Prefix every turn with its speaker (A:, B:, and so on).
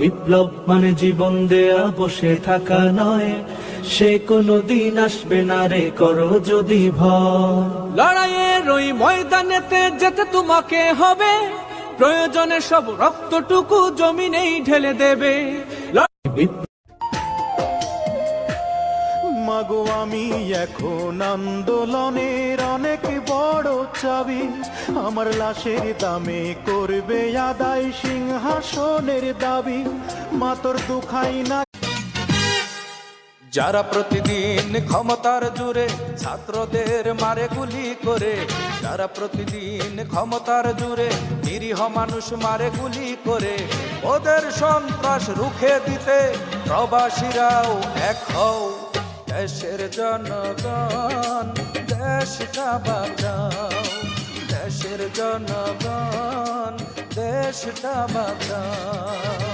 A: বিপ্লব মানে জীবন দেয়া বসে থাকা নয়, সে কোনদিন আসবে না রে করো যদি ভয়।
B: লড়াইয়ের ওই ময়দানেতে যেতে তোমাকে হবে, প্রয়োজনে সব রক্তটুকু জমিনেই ঢেলে দেবে।
C: মাগো আমি এখন আন্দোলনের অনেক বড় চাবি, আমার লাশের দামে করবে আদায় সিংহাসনের দাবি, মাতর দুখাই না।
D: যারা প্রতিদিন ক্ষমতার জোরে ছাত্রদের মারে গুলি করে, যারা প্রতিদিন ক্ষমতার জোরে নিরীহ মানুষ মারে গুলি করে, ওদের সন্ত্রাস রুখে দিতে প্রবাসীরাও এক হও। দেশের জনগণ দেশটা বাঁচাও, দেশের জনগণ দেশটা বাঁচাও।